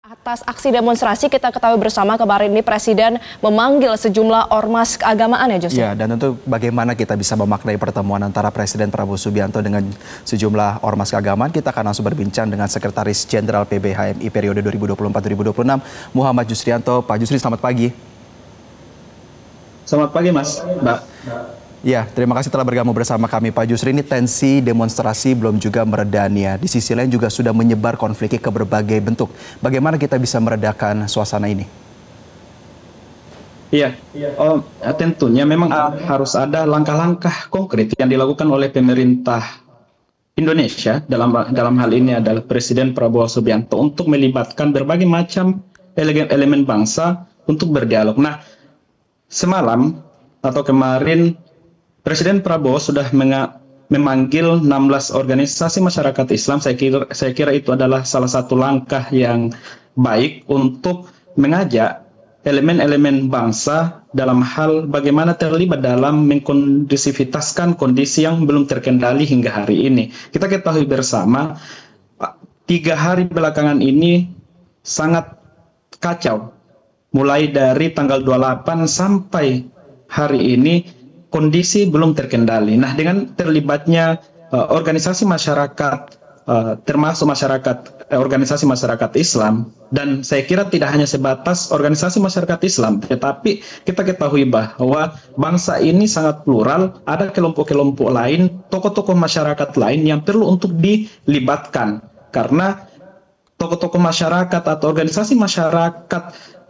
Atas aksi demonstrasi kita ketahui bersama kemarin ini Presiden memanggil sejumlah ormas keagamaan ya Justin. Ya, dan tentu bagaimana kita bisa memaknai pertemuan antara Presiden Prabowo Subianto dengan sejumlah ormas keagamaan. Kita akan langsung berbincang dengan Sekretaris Jenderal PBHMI periode 2024-2026 Muhammad Yusrianto. Pak Yusri, selamat pagi. Selamat pagi Mas, Mbak. Ya, terima kasih telah bergabung bersama kami Pak Yusri. Ini tensi demonstrasi belum juga mereda nih ya. Di sisi lain juga sudah menyebar konfliknya ke berbagai bentuk. Bagaimana kita bisa meredakan suasana ini? Iya, tentunya memang harus ada langkah-langkah konkret yang dilakukan oleh pemerintah Indonesia, dalam hal ini adalah Presiden Prabowo Subianto, untuk melibatkan berbagai macam elemen bangsa untuk berdialog. Nah, semalam atau kemarin Presiden Prabowo sudah memanggil 16 organisasi masyarakat Islam. Saya kira itu adalah salah satu langkah yang baik untuk mengajak elemen-elemen bangsa dalam hal bagaimana terlibat dalam mengkondisivitaskan kondisi yang belum terkendali hingga hari ini. Kita ketahui bersama, 3 hari belakangan ini sangat kacau. Mulai dari tanggal 28 sampai hari ini, kondisi belum terkendali. Nah, dengan terlibatnya organisasi masyarakat, termasuk organisasi masyarakat Islam, dan saya kira tidak hanya sebatas organisasi masyarakat Islam, tetapi kita ketahui bahwa bangsa ini sangat plural, ada kelompok-kelompok lain, tokoh-tokoh masyarakat lain yang perlu untuk dilibatkan, karena tokoh-tokoh masyarakat atau organisasi masyarakat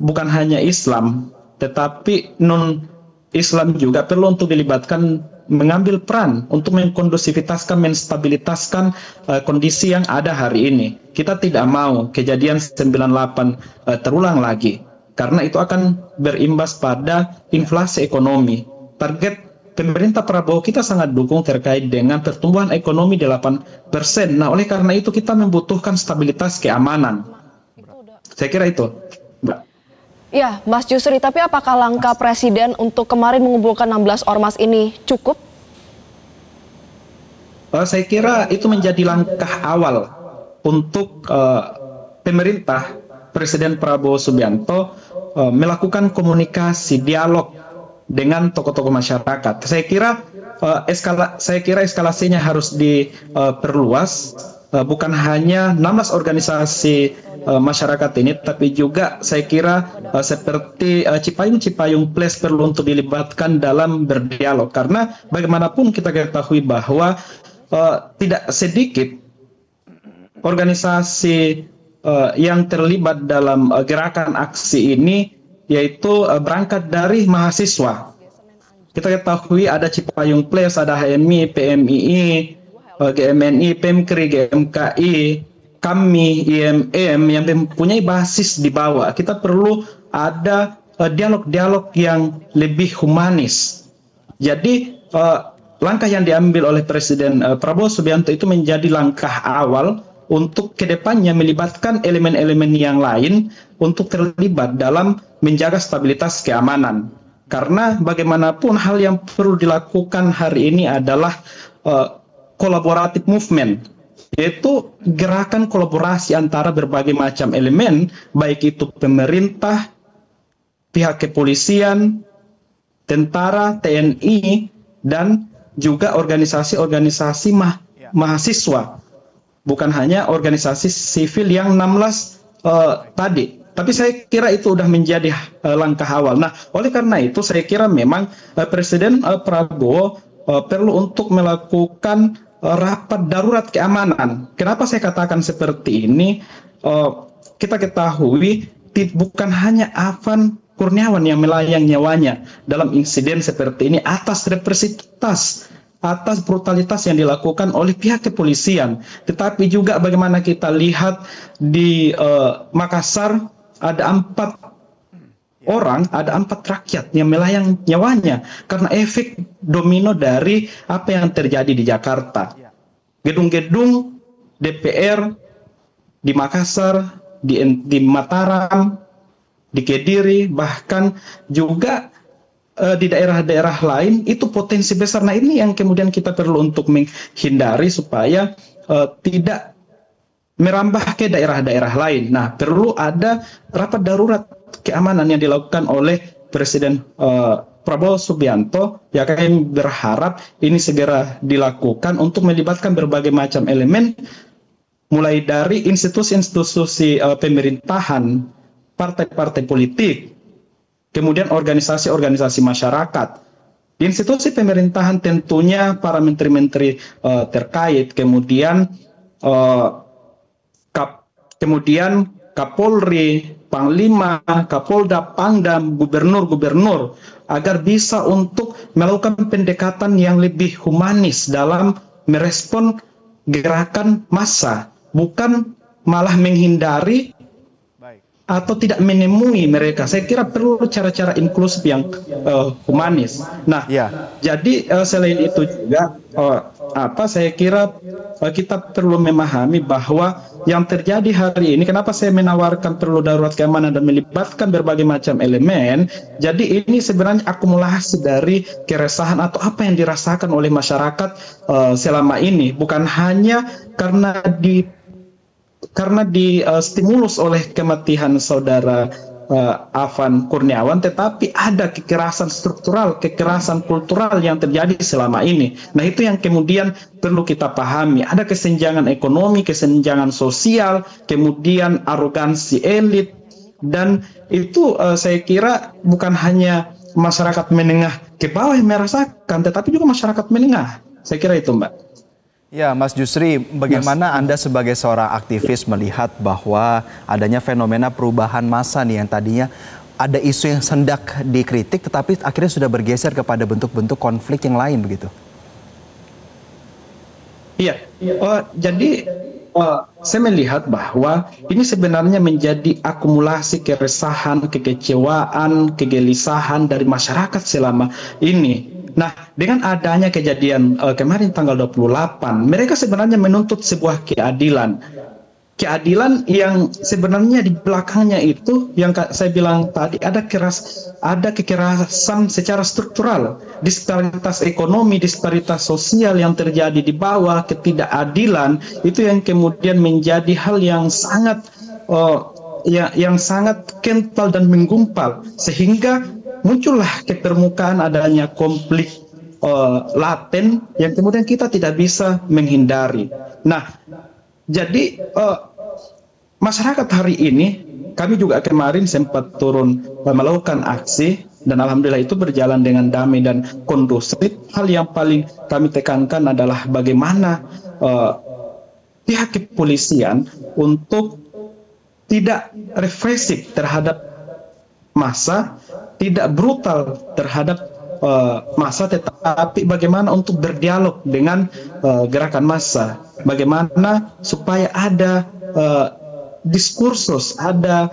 bukan hanya Islam, tetapi non-Islam juga perlu untuk dilibatkan, mengambil peran untuk mengkondusivitaskan, menstabilitaskan kondisi yang ada hari ini. Kita tidak mau kejadian 98 terulang lagi, karena itu akan berimbas pada inflasi ekonomi. Target pemerintah Prabowo kita sangat dukung terkait dengan pertumbuhan ekonomi 8%. Nah, oleh karena itu kita membutuhkan stabilitas keamanan. Saya kira itu, Mbak. Ya, Mas Yusri, tapi apakah langkah Presiden untuk kemarin mengumpulkan 16 ormas ini cukup? Saya kira itu menjadi langkah awal untuk pemerintah Presiden Prabowo Subianto melakukan komunikasi, dialog dengan tokoh-tokoh masyarakat. Saya kira eskalasinya harus diperluas, bukan hanya 16 organisasi masyarakat ini, tapi juga saya kira seperti Cipayung Place perlu untuk dilibatkan dalam berdialog, karena bagaimanapun kita ketahui bahwa tidak sedikit organisasi yang terlibat dalam gerakan aksi ini, yaitu berangkat dari mahasiswa. Kita ketahui ada Cipayung Place, ada HMI, PMII, GMNI, PEMKRI, GMKI, kami, IMM yang mempunyai basis di bawah. Kita perlu ada dialog-dialog yang lebih humanis. Jadi langkah yang diambil oleh Presiden Prabowo Subianto itu menjadi langkah awal untuk kedepannya melibatkan elemen-elemen yang lain untuk terlibat dalam menjaga stabilitas keamanan. Karena bagaimanapun hal yang perlu dilakukan hari ini adalah collaborative movement, yaitu gerakan kolaborasi antara berbagai macam elemen, baik itu pemerintah, pihak kepolisian, tentara, TNI, dan juga organisasi-organisasi mahasiswa. Bukan hanya organisasi sivil yang 16 tadi. Tapi saya kira itu sudah menjadi langkah awal. Nah, oleh karena itu saya kira memang Presiden Prabowo perlu untuk melakukan rapat darurat keamanan. Kenapa saya katakan seperti ini? Kita ketahui bukan hanya Afan Kurniawan yang melayang nyawanya dalam insiden seperti ini atas represitas, atas brutalitas yang dilakukan oleh pihak kepolisian. Tetapi juga bagaimana kita lihat di Makassar, ada 4 orang, ada 4 rakyat yang melayang nyawanya karena efek domino dari apa yang terjadi di Jakarta. Gedung-gedung DPR di Makassar, di Mataram, di Kediri, bahkan juga di daerah-daerah lain itu potensi besar. Nah, ini yang kemudian kita perlu untuk menghindari supaya tidak merambah ke daerah-daerah lain. Nah, perlu ada rapat darurat keamanan yang dilakukan oleh Presiden Prabowo Subianto. Ya, kami berharap ini segera dilakukan untuk melibatkan berbagai macam elemen, mulai dari institusi-institusi pemerintahan, partai-partai politik, kemudian organisasi-organisasi masyarakat. Di institusi pemerintahan tentunya para menteri-menteri terkait, kemudian Kapolri, Panglima, Kapolda, Pangdam, gubernur-gubernur, agar bisa untuk melakukan pendekatan yang lebih humanis dalam merespon gerakan massa, bukan malah menghindari atau tidak menemui mereka. Saya kira perlu cara-cara inklusif yang humanis. Nah, jadi selain itu juga saya kira kita perlu memahami bahwa yang terjadi hari ini, kenapa saya menawarkan perlu darurat keamanan dan melibatkan berbagai macam elemen. Jadi ini sebenarnya akumulasi dari keresahan atau apa yang dirasakan oleh masyarakat selama ini, bukan hanya karena stimulus oleh kematian saudara Afan Kurniawan, tetapi ada kekerasan struktural, kekerasan kultural yang terjadi selama ini. Nah, itu yang kemudian perlu kita pahami. Ada kesenjangan ekonomi, kesenjangan sosial, kemudian arogansi elit, dan itu saya kira bukan hanya masyarakat menengah ke bawah yang merasakan, tetapi juga masyarakat menengah. Saya kira itu, Mbak. Ya, Mas Jusri, bagaimana Anda sebagai seorang aktivis melihat bahwa adanya fenomena perubahan massa nih yang tadinya ada isu yang hendak dikritik tetapi akhirnya sudah bergeser kepada bentuk-bentuk konflik yang lain begitu? Iya, jadi saya melihat bahwa ini sebenarnya menjadi akumulasi keresahan, kekecewaan, kegelisahan dari masyarakat selama ini. Nah, dengan adanya kejadian kemarin tanggal 28, mereka sebenarnya menuntut sebuah keadilan. Keadilan yang sebenarnya di belakangnya itu, yang saya bilang tadi, ada kekerasan secara struktural. Disparitas ekonomi, disparitas sosial yang terjadi di bawah, ketidakadilan, itu yang kemudian menjadi hal yang sangat kental dan menggumpal. Sehingga muncullah ke permukaan adanya konflik laten yang kemudian kita tidak bisa menghindari. Nah, jadi masyarakat hari ini, kami juga kemarin sempat turun melakukan aksi, dan alhamdulillah itu berjalan dengan damai dan kondusif. Hal yang paling kami tekankan adalah bagaimana pihak kepolisian untuk tidak represif terhadap massa, tidak brutal terhadap massa, tetapi bagaimana untuk berdialog dengan gerakan massa, bagaimana supaya ada diskursus, ada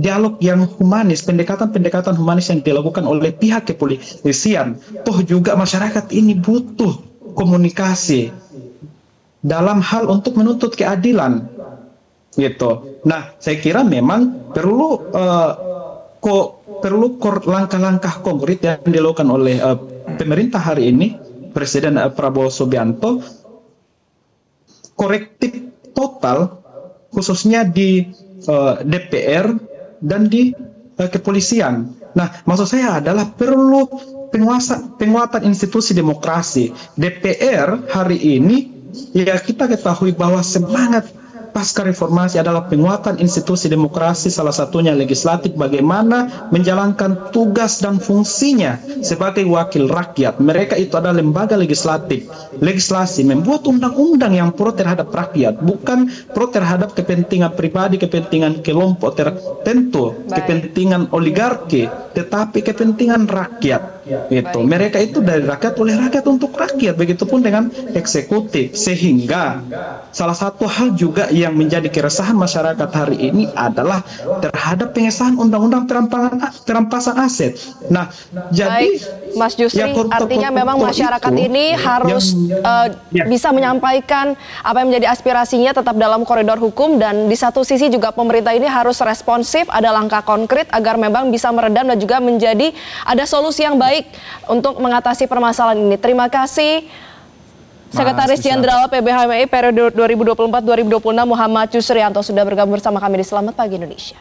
dialog yang humanis, pendekatan-pendekatan humanis yang dilakukan oleh pihak kepolisian. Toh juga masyarakat ini butuh komunikasi dalam hal untuk menuntut keadilan, gitu. Nah, saya kira memang perlu langkah-langkah konkret yang dilakukan oleh pemerintah hari ini, Presiden Prabowo Subianto, korektif total, khususnya di DPR dan di kepolisian. Nah, maksud saya adalah perlu penguatan institusi demokrasi. DPR hari ini, ya kita ketahui bahwa semangat pasca reformasi adalah penguatan institusi demokrasi, salah satunya legislatif, bagaimana menjalankan tugas dan fungsinya sebagai wakil rakyat. Mereka itu adalah lembaga legislatif, legislasi, membuat undang-undang yang pro terhadap rakyat, bukan pro terhadap kepentingan pribadi, kepentingan kelompok tertentu, kepentingan oligarki, tetapi kepentingan rakyat. Itu mereka itu dari rakyat, oleh rakyat, untuk rakyat. Begitupun dengan eksekutif. Sehingga salah satu hal juga yang menjadi keresahan masyarakat hari ini adalah terhadap pengesahan undang-undang perampasan aset. Nah, jadi Mas Jusri, artinya memang masyarakat ini harus bisa menyampaikan apa yang menjadi aspirasinya tetap dalam koridor hukum, dan di satu sisi juga pemerintah ini harus responsif, ada langkah konkret agar memang bisa meredam dan juga menjadi ada solusi yang baik untuk mengatasi permasalahan ini. Terima kasih Sekretaris Jenderal PBHMI periode 2024-2026 Muhammad Yusrianto sudah bergabung bersama kami di Selamat Pagi Indonesia.